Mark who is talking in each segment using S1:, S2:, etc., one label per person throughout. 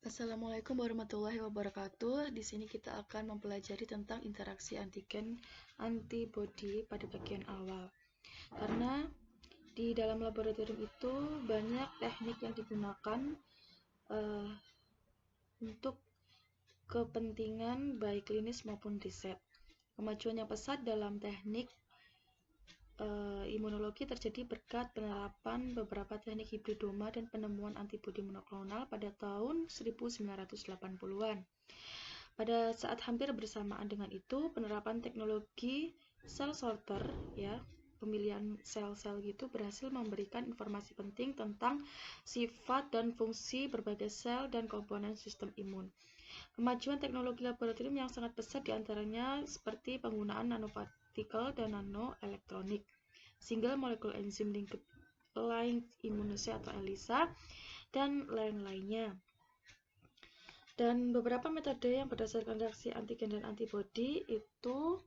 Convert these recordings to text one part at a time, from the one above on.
S1: Assalamualaikum warahmatullahi wabarakatuh. Di sini kita akan mempelajari tentang interaksi antigen antibodi pada bagian awal. Karena di dalam laboratorium itu banyak teknik yang digunakan untuk kepentingan baik klinis maupun riset. Kemajuan yang pesat dalam teknik imunologi terjadi berkat penerapan beberapa teknik hibridoma dan penemuan antibodi monoklonal pada tahun 1980-an. Pada saat hampir bersamaan dengan itu, penerapan teknologi cell sorter, pemilihan sel-sel gitu, berhasil memberikan informasi penting tentang sifat dan fungsi berbagai sel dan komponen sistem imun. Kemajuan teknologi laboratorium yang sangat pesat diantaranya seperti penggunaan nanopartikel dan nanoelektronik, single molecule enzyme linked immunoassay atau ELISA, dan lain-lainnya. Dan beberapa metode yang berdasarkan reaksi antigen dan antibodi itu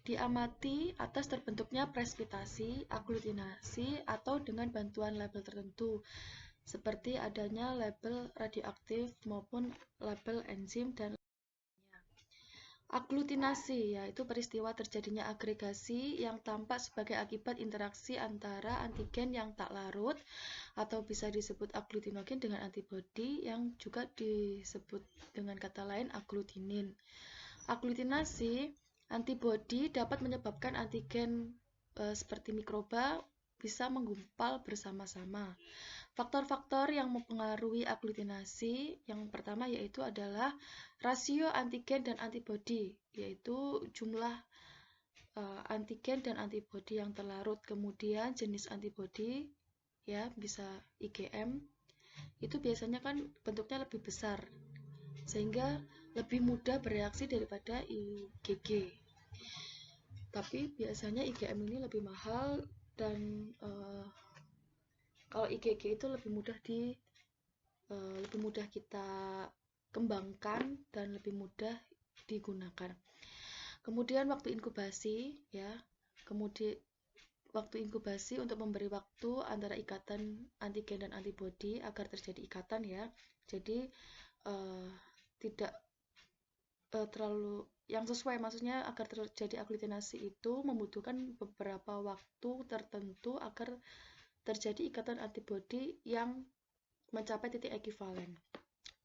S1: diamati atas terbentuknya presipitasi, aglutinasi, atau dengan bantuan label tertentu, seperti adanya label radioaktif maupun label enzim dan lainnya. Aglutinasi yaitu peristiwa terjadinya agregasi yang tampak sebagai akibat interaksi antara antigen yang tak larut atau bisa disebut agglutinogen dengan antibodi yang juga disebut dengan kata lain agglutinin. Aglutinasi antibodi dapat menyebabkan antigen seperti mikroba bisa menggumpal bersama-sama. Faktor-faktor yang mempengaruhi aglutinasi yang pertama yaitu adalah rasio antigen dan antibodi, yaitu jumlah antigen dan antibodi yang terlarut. Kemudian jenis antibodi, bisa IgM, itu biasanya kan bentuknya lebih besar, sehingga lebih mudah bereaksi daripada IgG. Tapi biasanya IgM ini lebih mahal dan kalau IgG itu lebih mudah kita kembangkan dan lebih mudah digunakan. Kemudian waktu inkubasi, waktu inkubasi untuk memberi waktu antara ikatan antigen dan antibodi agar terjadi ikatan Jadi tidak terlalu yang sesuai, maksudnya agar terjadi aglutinasi itu membutuhkan beberapa waktu tertentu agar terjadi ikatan antibodi yang mencapai titik ekivalen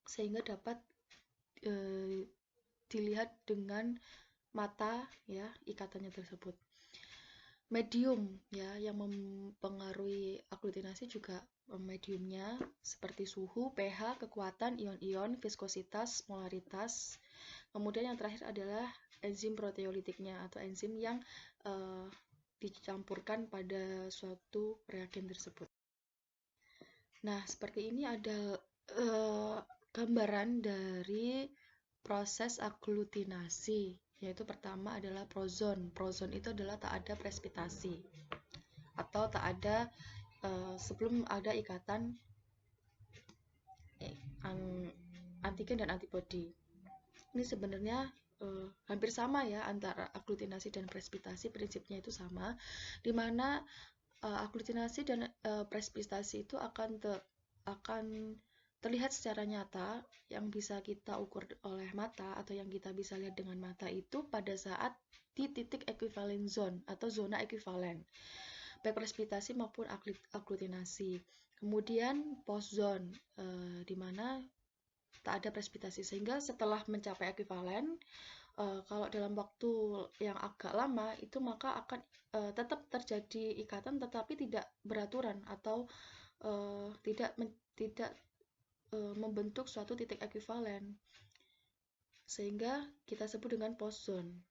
S1: sehingga dapat dilihat dengan mata ikatannya tersebut. Medium yang mempengaruhi aglutinasi juga mediumnya seperti suhu, pH, kekuatan ion-ion, viskositas, molaritas. Kemudian yang terakhir adalah enzim proteolitiknya atau enzim yang dicampurkan pada suatu reagen tersebut. Nah, seperti ini ada gambaran dari proses aglutinasi, yaitu pertama adalah prozon. Prozon itu adalah tak ada presipitasi atau tak ada sebelum ada ikatan antigen dan antibodi. Ini sebenarnya hampir sama antara aglutinasi dan presipitasi, prinsipnya itu sama, di mana aglutinasi dan presipitasi itu akan terlihat secara nyata yang bisa kita ukur oleh mata atau yang kita bisa lihat dengan mata itu pada saat di titik equivalent zone atau zona ekivalen, baik presipitasi maupun aglutinasi. Kemudian post zone, di mana tak ada presipitasi, sehingga setelah mencapai ekivalen, kalau dalam waktu yang agak lama itu maka akan tetap terjadi ikatan tetapi tidak beraturan atau tidak membentuk suatu titik ekivalen, sehingga kita sebut dengan post zone.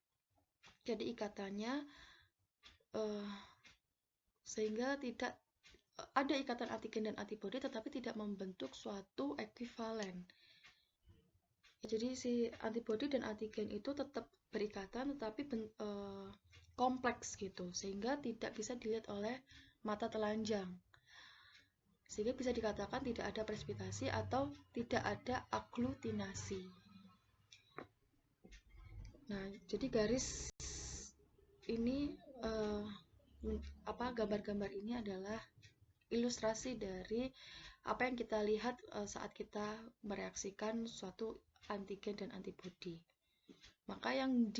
S1: Jadi ikatannya sehingga tidak ada ikatan antigen dan antibodi tetapi tidak membentuk suatu ekivalen. Jadi si antibodi dan antigen itu tetap berikatan tetapi kompleks gitu, sehingga tidak bisa dilihat oleh mata telanjang, sehingga bisa dikatakan tidak ada presipitasi atau tidak ada aglutinasi. Nah, jadi garis ini gambar-gambar ini adalah ilustrasi dari apa yang kita lihat saat kita mereaksikan suatu antigen dan antibodi. Maka yang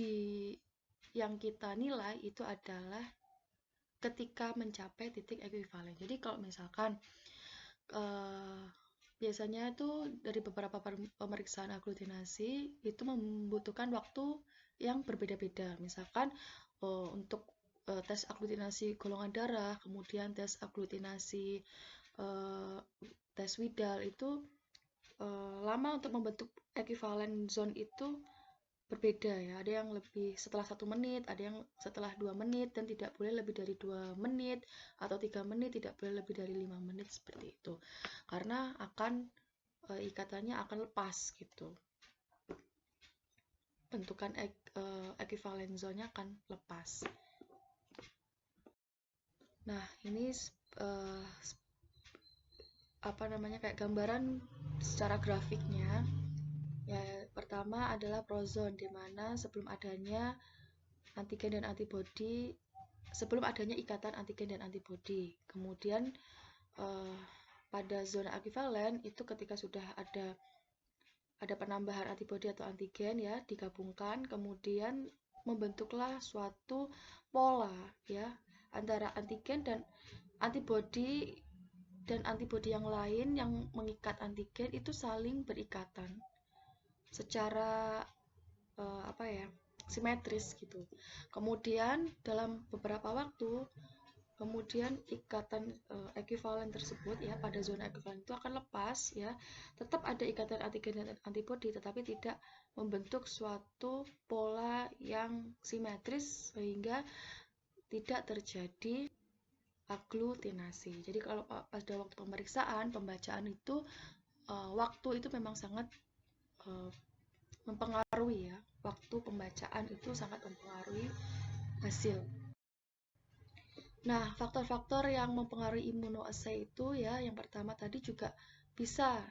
S1: kita nilai itu adalah ketika mencapai titik ekuivalen. Jadi kalau misalkan biasanya itu dari beberapa pemeriksaan aglutinasi itu membutuhkan waktu yang berbeda-beda. Misalkan untuk tes aglutinasi golongan darah, kemudian tes aglutinasi tes Widal itu lama untuk membentuk equivalent zone itu berbeda ya. Ada yang lebih setelah 1 menit, ada yang setelah 2 menit, dan tidak boleh lebih dari 2 menit atau 3 menit, tidak boleh lebih dari 5 menit seperti itu. Karena akan ikatannya akan lepas gitu. Bentukan equivalent zone-nya akan lepas. Nah, ini kayak gambaran secara grafiknya. Ya, pertama adalah prozone, di mana sebelum adanya antigen dan antibodi, sebelum adanya ikatan antigen dan antibodi. Kemudian pada zona ekivalen itu ketika sudah ada penambahan antibodi atau antigen ya digabungkan, kemudian membentuklah suatu pola ya antara antigen dan antibodi yang lain yang mengikat antigen itu saling berikatan secara simetris gitu. Kemudian dalam beberapa waktu kemudian ikatan ekuivalen tersebut ya pada zona ekuivalen itu akan lepas ya. Tetap ada ikatan antigen dan antibodi tetapi tidak membentuk suatu pola yang simetris sehingga tidak terjadi aglutinasi. Jadi kalau pada waktu pembacaan itu waktu itu memang sangat mempengaruhi ya. Waktu pembacaan itu sangat mempengaruhi hasil. Nah, faktor-faktor yang mempengaruhi immunoassay itu ya, yang pertama tadi juga bisa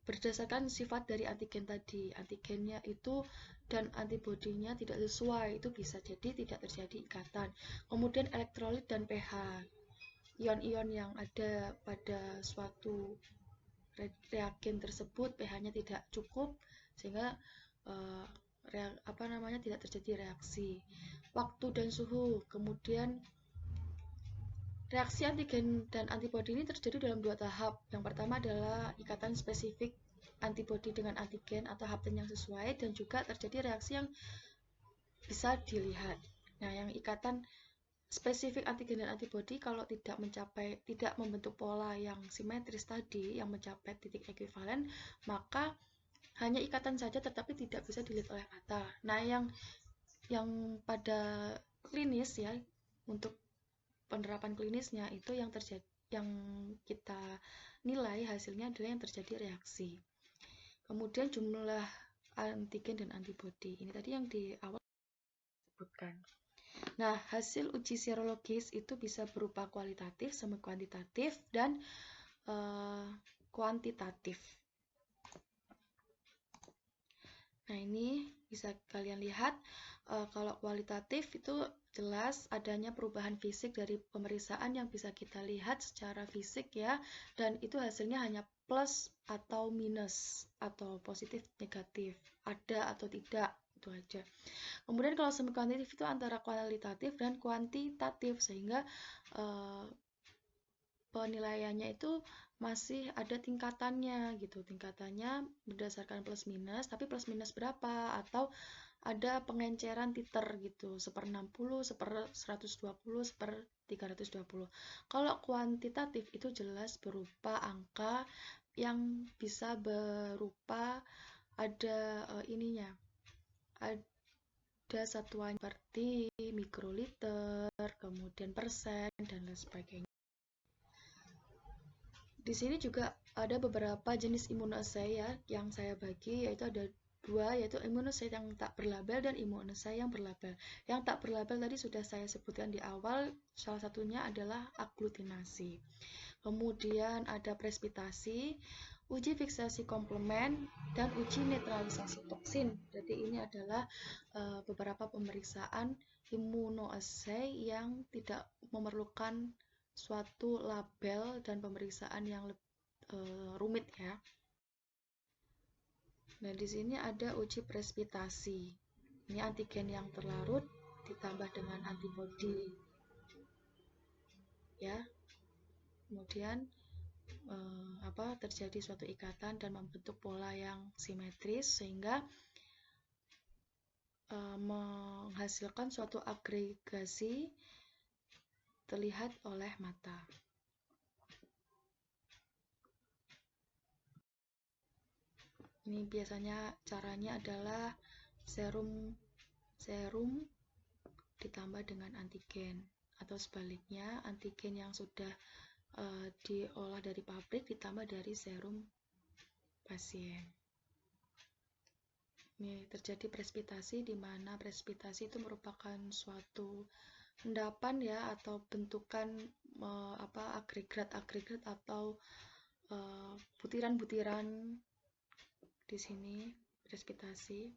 S1: berdasarkan sifat dari antigen tadi. Antigennya itu dan antibodinya tidak sesuai, itu bisa jadi tidak terjadi ikatan. Kemudian elektrolit dan pH. Ion-ion yang ada pada suatu reagen tersebut pH-nya tidak cukup sehingga tidak terjadi reaksi. Waktu dan suhu. Kemudian reaksi antigen dan antibodi ini terjadi dalam 2 tahap. Yang pertama adalah ikatan spesifik antibodi dengan antigen atau hapten yang sesuai, dan juga terjadi reaksi yang bisa dilihat. Nah, yang ikatan spesifik antigen dan antibodi kalau tidak membentuk pola yang simetris tadi, yang mencapai titik ekuivalen, maka hanya ikatan saja tetapi tidak bisa dilihat oleh mata. Nah, yang pada klinis ya, untuk penerapan klinisnya itu yang kita nilai hasilnya adalah yang terjadi reaksi. Kemudian jumlah antigen dan antibodi. Ini tadi yang di awal disebutkan. Nah, hasil uji serologis itu bisa berupa kualitatif, semi kuantitatif, dan kuantitatif. Nah, ini bisa kalian lihat kalau kualitatif itu jelas adanya perubahan fisik dari pemeriksaan yang bisa kita lihat secara fisik ya, dan itu hasilnya hanya plus atau minus atau positif negatif, ada atau tidak, itu aja. Kemudian kalau semi kuantitatif itu antara kualitatif dan kuantitatif, sehingga penilaiannya itu masih ada tingkatannya gitu, tingkatannya berdasarkan plus minus, tapi plus minus berapa, atau ada pengenceran titer gitu, 1/60, 1/120, 1/320. Kalau kuantitatif itu jelas berupa angka yang bisa berupa ada ada satuan seperti mikroliter, kemudian persen, dan lain sebagainya. Di sini juga ada beberapa jenis immunoassay ya yang saya bagi, yaitu ada 2, yaitu immunoassay yang tak berlabel dan immunoassay yang berlabel. Yang tak berlabel tadi sudah saya sebutkan di awal, salah satunya adalah aglutinasi. Kemudian ada presipitasi, uji fiksasi komplement, dan uji netralisasi toksin. Jadi ini adalah beberapa pemeriksaan immunoassay yang tidak memerlukan suatu label dan pemeriksaan yang rumit ya. Nah, di sini ada uji presipitasi. Ini antigen yang terlarut ditambah dengan antibodi. Ya. Kemudian terjadi suatu ikatan dan membentuk pola yang simetris sehingga menghasilkan suatu agregasi terlihat oleh mata. Ini biasanya caranya adalah serum ditambah dengan antigen, atau sebaliknya antigen yang sudah diolah dari pabrik ditambah dari serum pasien. Ini terjadi presipitasi, di mana presipitasi itu merupakan suatu endapan ya, atau bentukan agregat-agregat atau butiran-butiran. Di sini presipitasi.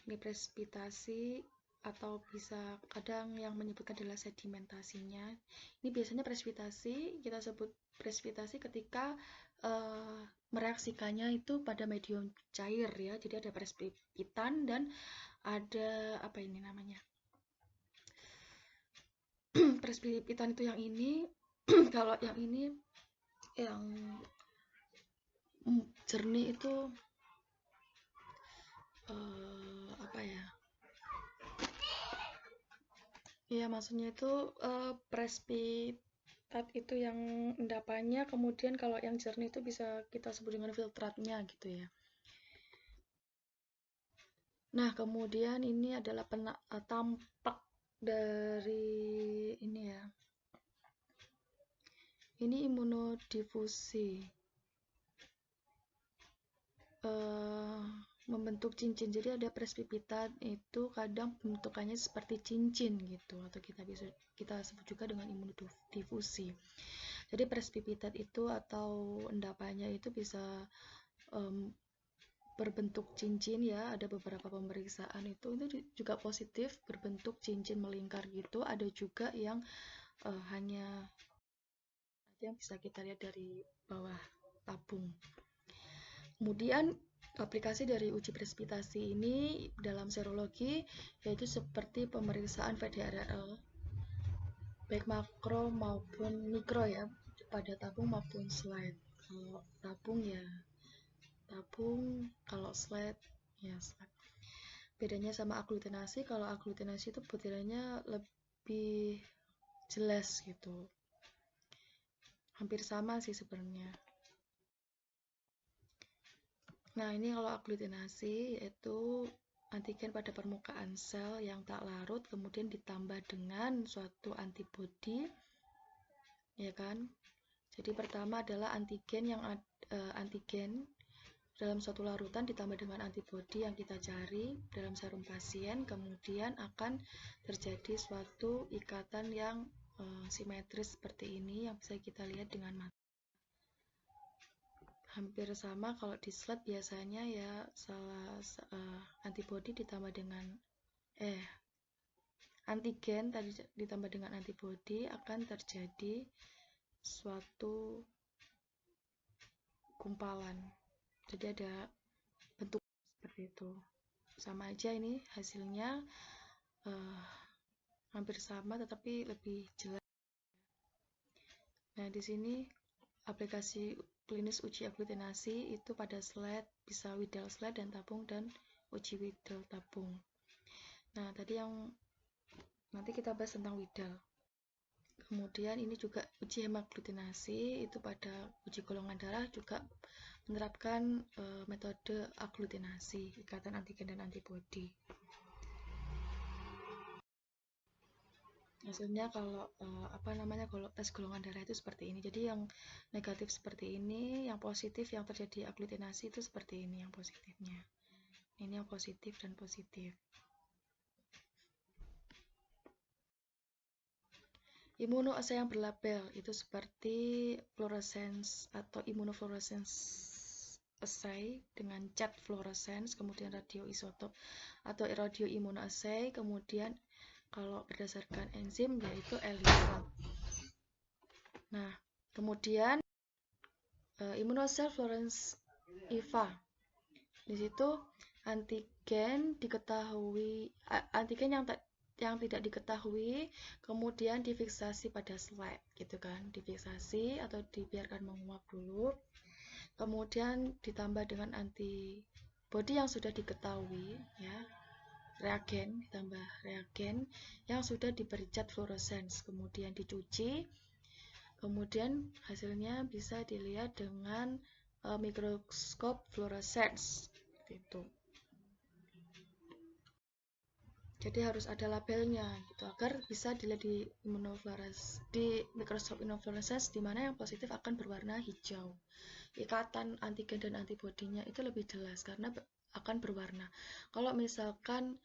S1: Ini presipitasi, atau bisa kadang yang menyebutkan adalah sedimentasinya. Ini biasanya presipitasi, kita sebut presipitasi ketika mereaksikannya itu pada medium cair ya. Jadi ada presipitan dan ada apa ini namanya? Presipitan itu yang ini. Kalau yang ini yang jernih itu ya maksudnya itu prespitat itu yang endapannya, kemudian kalau yang jernih itu bisa kita sebut dengan filtratnya gitu ya. Nah, kemudian ini adalah tampak dari ini ya. Ini imunodifusi. Membentuk cincin. Jadi ada prespipitat itu kadang bentukannya seperti cincin gitu, atau kita sebut juga dengan imunodifusi. Jadi prespipitat itu atau endapannya itu bisa berbentuk cincin ya. Ada beberapa pemeriksaan itu juga positif berbentuk cincin melingkar gitu. Ada juga yang hanya yang bisa kita lihat dari bawah tabung. Kemudian aplikasi dari uji presipitasi ini dalam serologi yaitu seperti pemeriksaan VDRL baik makro maupun mikro ya, pada tabung maupun slide. Kalau tabung ya tabung, kalau slide ya slide. Bedanya sama aglutinasi, kalau aglutinasi itu butirannya lebih jelas gitu. Hampir sama sih sebenarnya. Nah, ini kalau aglutinasi yaitu antigen pada permukaan sel yang tak larut kemudian ditambah dengan suatu antibodi, ya kan? Jadi pertama adalah antigen dalam suatu larutan ditambah dengan antibodi yang kita cari dalam serum pasien, kemudian akan terjadi suatu ikatan yang simetris seperti ini yang bisa kita lihat dengan mata. Hampir sama kalau di slide biasanya ya antibodi ditambah dengan antigen tadi ditambah dengan antibodi akan terjadi suatu gumpalan. Jadi ada bentuk seperti itu. Sama aja ini hasilnya hampir sama tetapi lebih jelas. Nah, di sini aplikasi klinis uji aglutinasi itu pada slide bisa Widal slide dan tabung dan uji Widal tabung. Nah, tadi yang nanti kita bahas tentang Widal. Kemudian ini juga uji hemaglutinasi itu pada uji golongan darah juga menerapkan metode aglutinasi, ikatan antigen dan antibodi. Hasilnya kalau kalau tes golongan darah itu seperti ini. Jadi yang negatif seperti ini, yang positif yang terjadi aglutinasi itu seperti ini yang positifnya. Ini yang positif dan positif. Imunoassay yang berlabel itu seperti fluorescence atau immunofluorescence assay dengan cat fluorescence, kemudian radioisotop atau radioimmunoassay, kemudian kalau berdasarkan enzim yaitu ELISA. Nah, kemudian immunocyte fluorescence EVA. Di situ antigen diketahui, antigen yang tidak diketahui kemudian difiksasi pada slide gitu kan, difiksasi atau dibiarkan menguap dulu, kemudian ditambah dengan antibody yang sudah diketahui ya, reagen, ditambah reagen yang sudah diberi cat fluorescence, kemudian dicuci, kemudian hasilnya bisa dilihat dengan mikroskop fluorescence gitu. Jadi harus ada labelnya gitu agar bisa dilihat di mikroskop immunofluorescence, di mana yang positif akan berwarna hijau. Ikatan antigen dan antibodinya itu lebih jelas karena akan berwarna. Kalau misalkan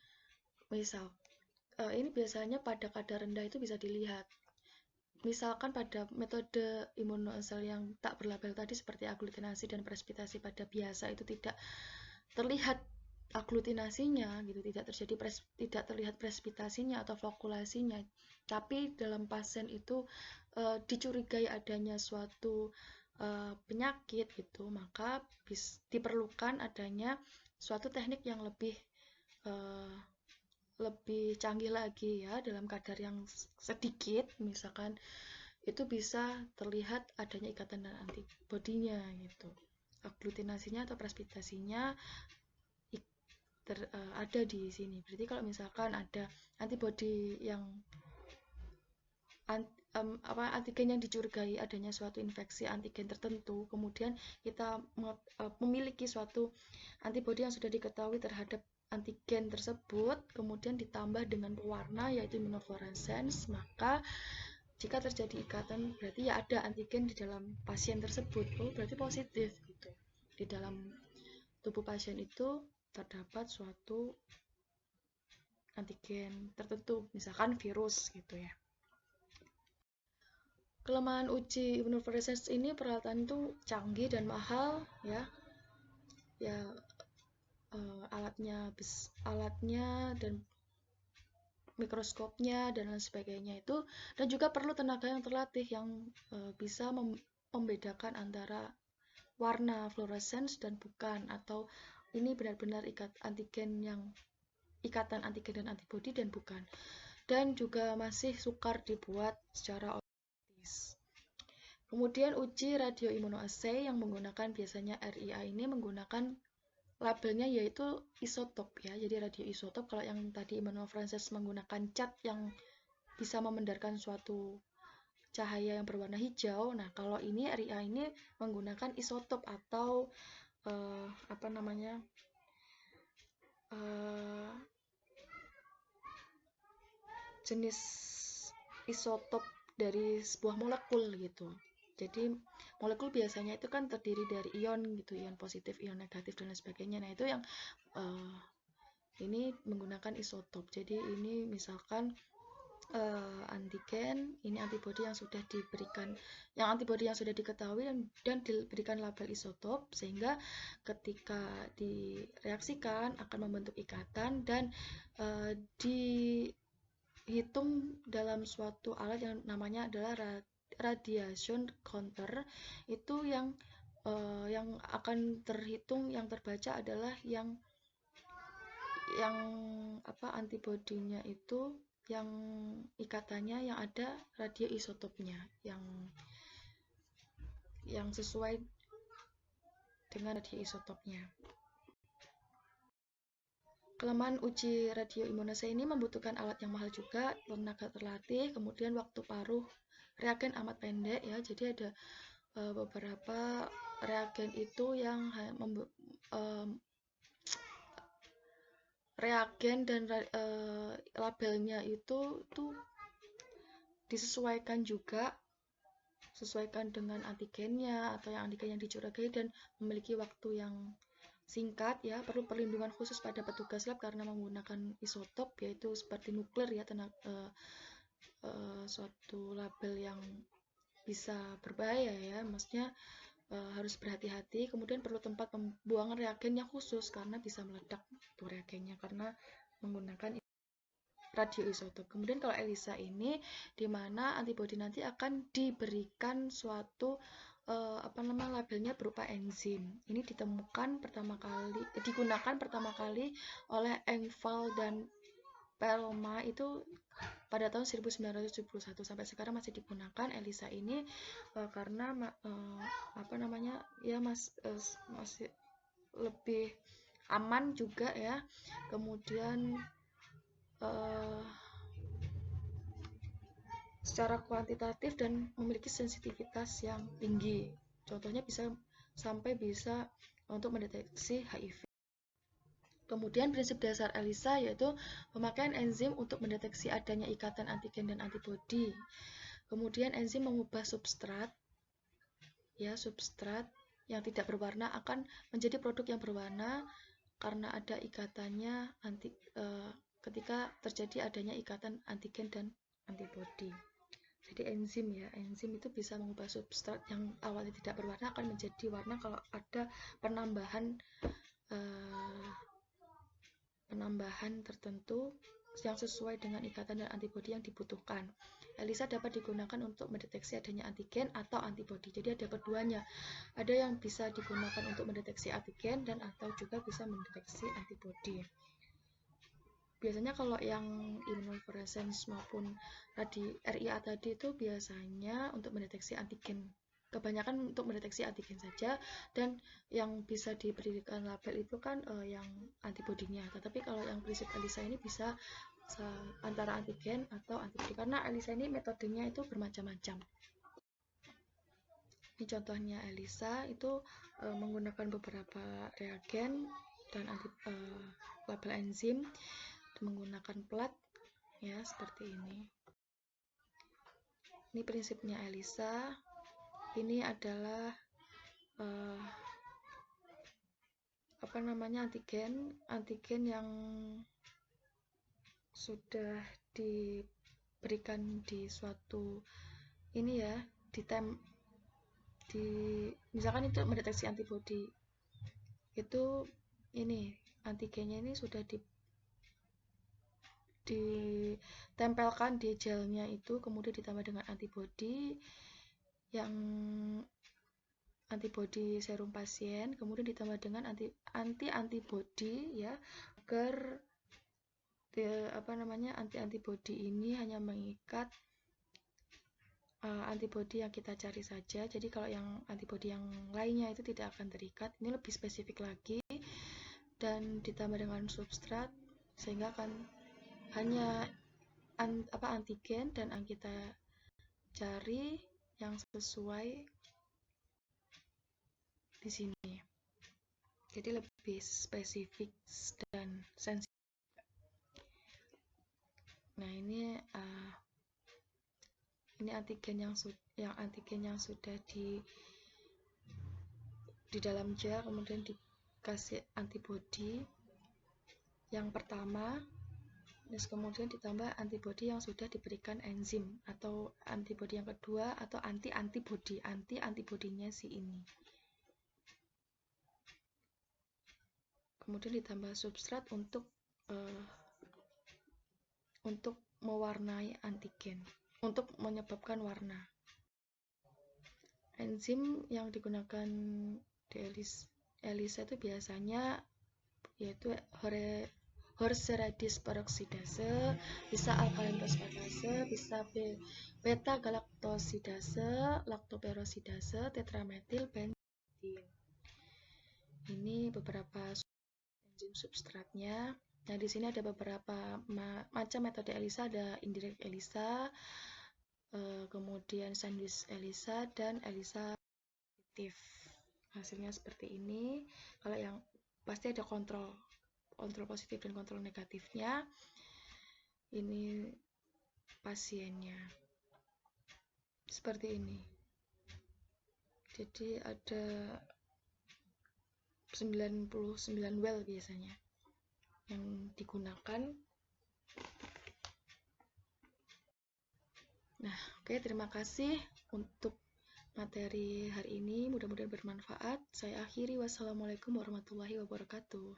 S1: ini biasanya pada kadar rendah itu bisa dilihat. Misalkan pada metode immunoassay yang tak berlabel tadi seperti aglutinasi dan presipitasi pada biasa itu tidak terlihat aglutinasinya gitu, tidak terlihat presipitasinya atau flokulasinya, tapi dalam pasien itu dicurigai adanya suatu penyakit gitu, maka diperlukan adanya suatu teknik yang lebih canggih lagi ya, dalam kadar yang sedikit, misalkan itu bisa terlihat adanya ikatan dan antibodinya gitu, aglutinasinya atau presipitasinya ada di sini. Berarti kalau misalkan ada antibodi yang antigen yang dicurigai adanya suatu infeksi antigen tertentu, kemudian kita memiliki suatu antibodi yang sudah diketahui terhadap antigen tersebut, kemudian ditambah dengan pewarna yaitu immunofluorescence, maka jika terjadi ikatan berarti ya ada antigen di dalam pasien tersebut. Oh, berarti positif gitu. Di dalam tubuh pasien itu terdapat suatu antigen tertentu, misalkan virus gitu ya. Kelemahan uji immunofluorescence ini peralatan itu canggih dan mahal ya. Ya alatnya dan mikroskopnya dan lain sebagainya itu, dan juga perlu tenaga yang terlatih yang bisa membedakan antara warna fluorescence dan bukan, atau ini benar-benar ikatan antigen dan antibodi dan bukan, dan juga masih sukar dibuat secara otomatis. Kemudian uji radioimmunoassay yang menggunakan biasanya RIA ini menggunakan labelnya yaitu isotop ya, jadi radioisotop. Kalau yang tadi immunofluorescence menggunakan cat yang bisa memandarkan suatu cahaya yang berwarna hijau, nah kalau ini RIA ini menggunakan isotop atau jenis isotop dari sebuah molekul gitu. Jadi molekul biasanya itu kan terdiri dari ion gitu, ion positif, ion negatif dan lain sebagainya. Nah itu yang ini menggunakan isotop. Jadi ini misalkan antigen, ini antibodi yang sudah diberikan, yang antibodi yang sudah diketahui dan diberikan label isotop, sehingga ketika direaksikan akan membentuk ikatan dan dihitung dalam suatu alat yang namanya adalah radiation counter. Itu yang akan terhitung, yang terbaca adalah yang antibodinya itu, yang ikatannya yang ada radioisotopnya yang sesuai dengan radioisotopnya. Kelemahan uji radioimmunoassay ini membutuhkan alat yang mahal juga, tenaga terlatih, kemudian waktu paruh reagen amat pendek ya. Jadi ada beberapa reagen itu yang reagen dan labelnya itu disesuaikan juga, sesuaikan dengan antigennya atau yang antigen yang dicurigai, dan memiliki waktu yang singkat ya. Perlu perlindungan khusus pada petugas lab karena menggunakan isotop, yaitu seperti nuklir ya, suatu label yang bisa berbahaya ya, maksudnya harus berhati-hati. Kemudian perlu tempat pembuangan reagen yang khusus karena bisa meledak itu reagennya karena menggunakan. radioisotop. Kemudian kalau ELISA ini di mana antibodi nanti akan diberikan suatu labelnya berupa enzim. Ini digunakan pertama kali oleh Engvall dan Perelman itu pada tahun 1971. Sampai sekarang masih digunakan ELISA ini karena masih lebih aman juga ya. Kemudian secara kuantitatif dan memiliki sensitivitas yang tinggi. Contohnya bisa untuk mendeteksi HIV. Kemudian prinsip dasar ELISA yaitu pemakaian enzim untuk mendeteksi adanya ikatan antigen dan antibodi. Kemudian enzim mengubah substrat yang tidak berwarna akan menjadi produk yang berwarna karena ada ikatannya ketika terjadi adanya ikatan antigen dan antibodi. Jadi enzim itu bisa mengubah substrat yang awalnya tidak berwarna akan menjadi warna kalau ada penambahan tertentu yang sesuai dengan ikatan dan antibodi yang dibutuhkan. ELISA dapat digunakan untuk mendeteksi adanya antigen atau antibodi. Jadi ada keduanya. Ada yang bisa digunakan untuk mendeteksi antigen dan atau juga bisa mendeteksi antibodi. Biasanya kalau yang immunofluorescence maupun RIA tadi itu biasanya untuk mendeteksi antigen. Kebanyakan untuk mendeteksi antigen saja, dan yang bisa diberikan label itu kan yang antibodinya. Tetapi kalau yang prinsip ELISA ini bisa antara antigen atau antibodi, karena ELISA ini metodenya itu bermacam-macam. Ini contohnya ELISA itu menggunakan beberapa reagen dan label enzim, menggunakan plat ya seperti ini. Ini prinsipnya ELISA. Ini adalah antigen yang sudah diberikan di suatu misalkan itu mendeteksi antibodi, itu antigennya ini sudah ditempelkan di gelnya itu, kemudian ditambah dengan antibodi serum pasien, kemudian ditambah dengan antibodi ya, agar antibodi ini hanya mengikat antibodi yang kita cari saja. Jadi kalau yang antibodi yang lainnya itu tidak akan terikat. Ini lebih spesifik lagi, dan ditambah dengan substrat sehingga akan hanya antigen dan yang kita cari yang sesuai di sini. Jadi lebih spesifik dan sensitif. Nah, ini antigen yang sudah di dalam gel, kemudian dikasih antibodi yang pertama, terus kemudian ditambah antibodi yang sudah diberikan enzim, atau antibodi yang kedua, atau antibodinya si ini. Kemudian ditambah substrat untuk mewarnai antigen, untuk menyebabkan warna. Enzim yang digunakan di ELISA itu biasanya yaitu horseradis peroksidase, bisa alkaline fosfatase, bisa beta galaktosidase, laktoperosidase, tetrametil benzin. Ini beberapa enzim substratnya. Nah, di sini ada beberapa macam metode ELISA, ada indirect ELISA, kemudian sandwich ELISA, dan ELISA positif. Hasilnya seperti ini. Kalau yang pasti ada kontrol positif dan kontrol negatifnya. Ini pasiennya seperti ini. Jadi ada 99 well biasanya yang digunakan. Nah, oke, terima kasih untuk materi hari ini, mudah-mudahan bermanfaat. Saya akhiri, wassalamualaikum warahmatullahi wabarakatuh.